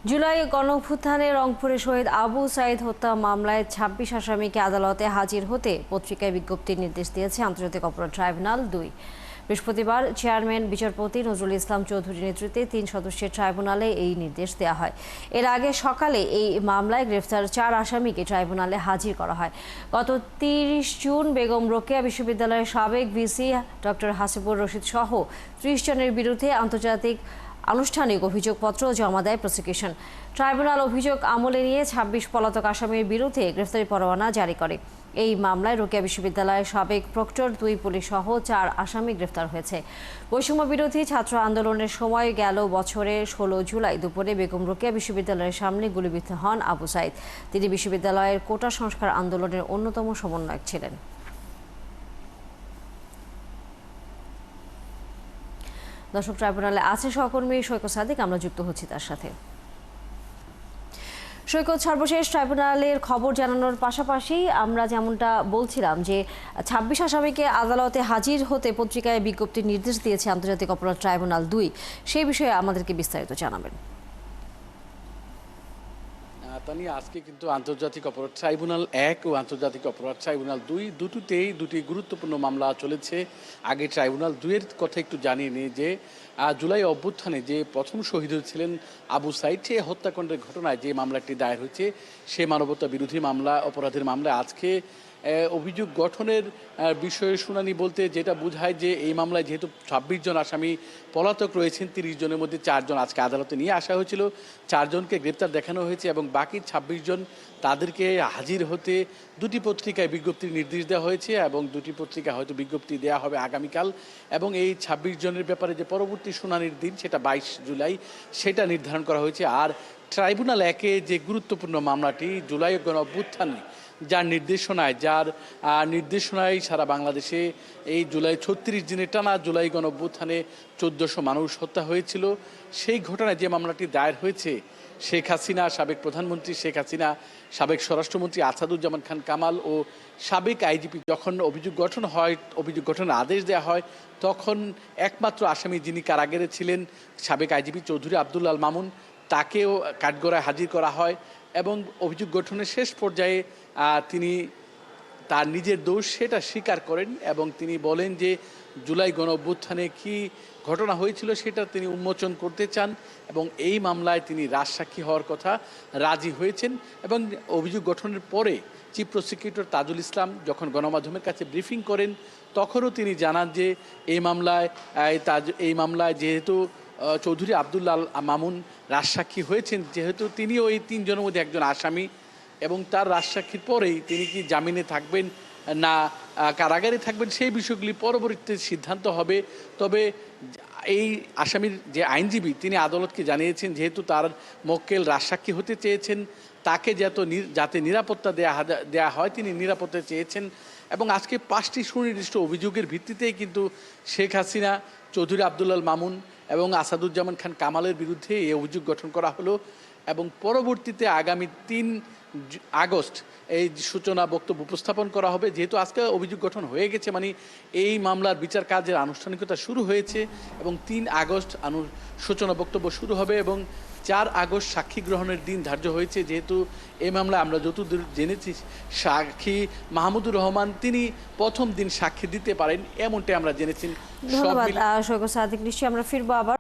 জুলাই গণঅভ্যুত্থানে রংপুরে শহীদ আবু সাইদ হত্যা মামলায় ২৬ আসামিকে আদালতে হাজির হতে পত্রিকায় বিজ্ঞপ্তির নির্দেশ দিয়েছে আন্তর্জাতিক অপরাধ ট্রাইব্যুনাল ২। বৃহস্পতিবার চেয়ারম্যান বিচারপতি নজরুল ইসলাম চৌধুরীর নেতৃত্বে ৩ সদস্যের ট্রাইব্যুনালে এই নির্দেশ দেওয়া হয়। এর আগে সকালে এই মামলায় গ্রেফতার ৪ আসামিকে ট্রাইব্যুনালে হাজির করা হয়। গত ৩০ জুন বেগম রোকেয়া বিশ্ববিদ্যালয়ের সাবেক ভিসি ডক্টর হাসিবুর রশিদ সহ ৩০ জনের বিরুদ্ধে আনুষ্ঠানিক অভিযোগপত্র জমা দেয় প্রসিকিউশন। ট্রাইব্যুনাল অভিযোগ আমলে নিয়ে ২৬ পলাতক আসামির বিরুদ্ধে গ্রেফতারি পরোয়ানা জারি করে। এই মামলায় রোকেয়া বিশ্ববিদ্যালয়ের সাবেক প্রক্টর ২ পুলিশ সহ ৪ আসামি গ্রেফতার হয়েছে। বৈষম্য বিরোধী ছাত্র আন্দোলনের সময় গেল বছরের ১৬ জুলাই দুপুরে বেগম রোকেয়া বিশ্ববিদ্যালয়ের সামনে গুলিবিদ্ধ হন আবু সাইদ। তিনি বিশ্ববিদ্যালয়ের কোটা সংস্কার আন্দোলনের অন্যতম সমন্বয়ক ছিলেন। দর্শক, ট্রাইব্যুনালে আছে সহকর্মী সৈকত সাদিক, আমরা যুক্ত হচ্ছি তার সাথে। সৈকত, সর্বশেষ ট্রাইব্যুনালের খবর জানানোর পাশাপাশি আমরা যেমনটা বলছিলাম যে ২৬ আসামিকে আদালতে হাজির হতে পত্রিকায় বিজ্ঞপ্তির নির্দেশ দিয়েছে আন্তর্জাতিক অপরাধ ট্রাইব্যুনাল ২। সেই বিষয়ে আমাদেরকে বিস্তারিত জানাবেন। তানি, আজকে কিন্তু আন্তর্জাতিক অপরাধ ট্রাইব্যুনাল ১ ও আন্তর্জাতিক অপরাধ ট্রাইব্যুনাল ২ দুটিতেই দুটি গুরুত্বপূর্ণ মামলা চলেছে। আগে ট্রাইব্যুনাল ২ এর কথা একটু জানিয়ে নিই যে জুলাই অভ্যুত্থানে যে প্রথম শহীদ হয়েছিলেন আবু সাইদ, সে হত্যাকাণ্ডের ঘটনায় যে মামলাটি দায়ের হয়েছে সে মানবতা বিরোধী মামলা, অপরাধের মামলায় আজকে অভিযোগ গঠনের বিষয়ে শুনানি বলতে যেটা বোঝায় যে এই মামলায় যেহেতু ২৬ জন আসামি পলাতক রয়েছেন, ৩০ জনের মধ্যে ৪ জন আজকে আদালতে নিয়ে আসা হয়েছিল, ৪ জনকে গ্রেপ্তার দেখানো হয়েছে এবং বাকি ২৬ জন তাদেরকে হাজির হতে দুটি পত্রিকায় বিজ্ঞপ্তির নির্দেশ দেওয়া হয়েছে এবং দুটি পত্রিকায় হয়তো বিজ্ঞপ্তি দেওয়া হবে আগামীকাল। এবং এই ২৬ জনের ব্যাপারে যে পরবর্তী শুনানির দিন সেটা ২২ জুলাই সেটা নির্ধারণ করা হয়েছে। আর ট্রাইব্যুনাল ১-এ যে গুরুত্বপূর্ণ মামলাটি জুলাই গণঅভ্যুত্থানে যার নির্দেশনায় সারা বাংলাদেশে এই জুলাই ৩৬ দিনের টানা জুলাই গণঅভ্যুত্থানে ১৪০০ মানুষ হত্যা হয়েছিল, সেই ঘটনায় যে মামলাটি দায়ের হয়েছে শেখ হাসিনা, সাবেক প্রধানমন্ত্রী শেখ হাসিনা, সাবেক স্বরাষ্ট্রমন্ত্রী আসাদুজ্জামান খান কামাল ও সাবেক আইজিপি যখন অভিযোগ গঠন হয়, অভিযোগ গঠনের আদেশ দেওয়া হয়, তখন একমাত্র আসামি যিনি কারাগারে ছিলেন সাবেক আইজিপি চৌধুরী আবদুল আল মামুন, তাকেও কাঠগড়ায় হাজির করা হয় এবং অভিযোগ গঠনের শেষ পর্যায়ে তিনি তার নিজের দোষ সেটা স্বীকার করেন এবং তিনি বলেন যে জুলাই গণঅভ্যুত্থানে কী ঘটনা হয়েছিল সেটা তিনি উন্মোচন করতে চান এবং এই মামলায় তিনি রাজসাক্ষী হওয়ার কথা রাজি হয়েছেন। এবং অভিযোগ গঠনের পরে চিফ প্রসিকিউটর তাজুল ইসলাম যখন গণমাধ্যমের কাছে ব্রিফিং করেন তখনও তিনি জানান যে এই মামলায় যেহেতু চৌধুরী আবদুল্লাহ মামুন রাজসাক্ষী হয়েছেন, যেহেতু তিনি ওই ৩ জনের মধ্যে একজন আসামি এবং তার রাজসাক্ষীর পরেই তিনি কি জামিনে থাকবেন না কারাগারে থাকবেন সেই বিষয়গুলি পরবর্তীতে সিদ্ধান্ত হবে। তবে এই আসামির যে আইনজীবী তিনি আদালতকে জানিয়েছেন যেহেতু তার মক্কেল রাজসাক্ষী হতে চেয়েছেন, তাকে যাতে নিরাপত্তা দেয়া হয় তিনি নিরাপত্তা চেয়েছেন। এবং আজকে ৫টি সুনির্দিষ্ট অভিযোগের ভিত্তিতেই কিন্তু শেখ হাসিনা, চৌধুরী আবদুল্লাহ মামুন এবং আসাদুজ্জামান খান কামালের বিরুদ্ধে এই অভিযোগ গঠন করা হলো এবং পরবর্তীতে আগামী ৩ আগস্ট এই সূচনা বক্তব্য উপস্থাপন করা হবে। যেহেতু আজকে অভিযোগ গঠন হয়ে গেছে, মানে এই মামলার বিচার কাজের আনুষ্ঠানিকতা শুরু হয়েছে এবং ৩ আগস্ট সূচনা বক্তব্য শুরু হবে এবং ৪ আগস্ট সাক্ষী গ্রহণের দিন ধার্য হয়েছে। যেহেতু এই মামলায় আমরা যতদূর জেনেছি সাক্ষী মাহমুদুর রহমান তিনি প্রথম দিন সাক্ষী দিতে পারেন এমনটাই আমরা জেনেছি। ধন্যবাদ সৈকত সাদিক, নিশ্চয়ই আমরা ফিরবো আবার।